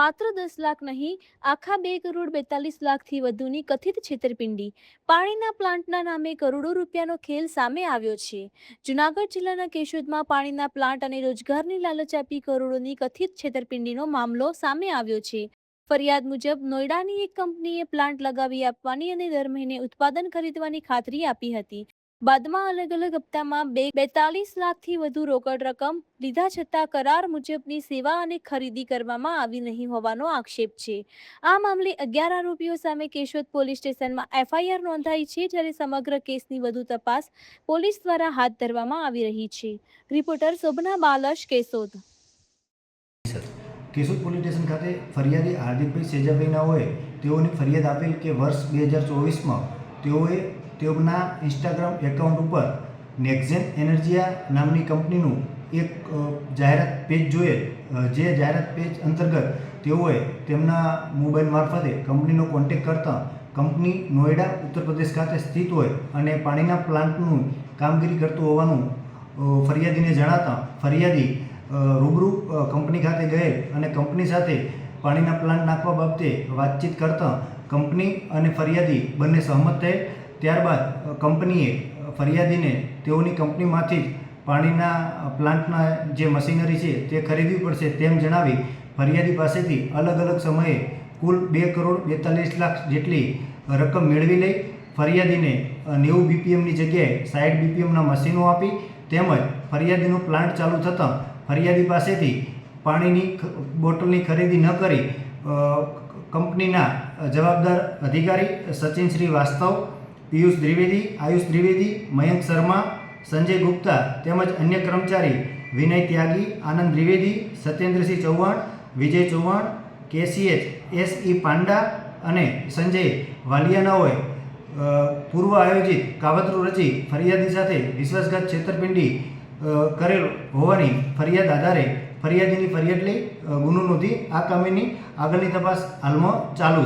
માત્ર 10 લાખ નહીં, આખા 2,42,00,000થી વધુની કથિત છેતરપિંડી. પાણીના પ્લાન્ટના નામે કરોડો રૂપિયાનો ખેલ સામે આવ્યો છે. જૂનાગઢ જિલ્લાના કેશોદમાં પાણીના પ્લાન્ટ અને રોજગારની લાલચ આપી કરોડોની કથિત છેતરપિંડીનો મામલો સામે આવ્યો છે. ફરિયાદ મુજબ નોઈડાની એક કંપનીએ પ્લાન્ટ લગાવી આપવાની અને દર મહિને ઉત્પાદન ખરીદવાની ખાતરી આપી હતી. બાદમાં અલગ અલગ હપ્તામાં 42 લાખથી વધુ રોકડ રકમ લીધા છતાં કરાર મુજબની સેવા અને ખરીદી કરવામાં આવી નહીં હોવાનો આક્ષેપ છે. આ મામલે 11 આરોપીઓ સામે કેશોદ પોલીસ સ્ટેશનમાં FIR નોંધાઈ છે, જ્યારે સમગ્ર કેસની વધુ તપાસ પોલીસ દ્વારા હાથ ધરવામાં આવી રહી છે. Reporter Shobhana Balash, Keshod. Keshod police station ખાતે ફરિયાદી હાર્દિકભાઈ સેજાભાઈ નાઓએ તેઓની ફરિયાદ આપેલ કે વર્ષ 2024માં તેઓએ તેઓના ઇન્સ્ટાગ્રામ એકાઉન્ટ ઉપર નેક્ઝેન એનર્જીયા નામની કંપનીનું એક જાહેરાત પેજ જોયેલ, જે જાહેરાત પેજ અંતર્ગત તેઓએ તેમના મોબાઈલ મારફતે કંપનીનો કોન્ટેક્ટ કરતાં કંપની નોઈડા ઉત્તર પ્રદેશ ખાતે સ્થિત હોય અને પાણીના પ્લાન્ટનું કામગીરી કરતું હોવાનું ફરિયાદીને જણાતા ફરિયાદી રૂબરૂ કંપની ખાતે ગયેલ અને કંપની સાથે પાણીના પ્લાન્ટ નાખવા બાબતે વાતચીત કરતાં કંપની અને ફરિયાદી બંને સહમત થયેલ. ત્યારબાદ કંપનીએ ફરિયાદીને તેઓની કંપનીમાંથી જ પાણીના પ્લાન્ટના જે મશીનરી છે તે ખરીદવી પડશે તેમ જણાવી ફરિયાદી પાસેથી અલગ અલગ સમયે કુલ 2,42,00,000 જેટલી રકમ મેળવી લઈ ફરિયાદીને 90 BPMની જગ્યાએ 60 BPMના મશીનો આપી તેમજ ફરિયાદીનો પ્લાન્ટ ચાલુ થતાં ફરિયાદી પાસેથી પાણીની બોટલની ખરીદી ન કરી કંપનીના જવાબદાર અધિકારી સચિન શ્રીવાસ્તવ, પિયુષ દ્વિવેદી, આયુષ દ્વિવેદી, મયંક શર્મા, સંજય ગુપ્તા તેમજ અન્ય કર્મચારી વિનય ત્યાગી, આનંદ દ્વિવેદી, સત્યેન્દ્રસિંહ ચૌહાણ, વિજય ચૌહાણ, KCH SE પાંડા અને સંજય વાલિયાનાઓએ પૂર્વ આયોજિત કાવતરું રચી ફરિયાદી સાથે વિશ્વાસઘાત છેતરપિંડી કરેલ હોવાની ફરિયાદ આધારે ફરિયાદીની ફરિયાદ લઈ ગુનો નોંધી આ કામની આગળની તપાસ હાલમાં ચાલુ છે.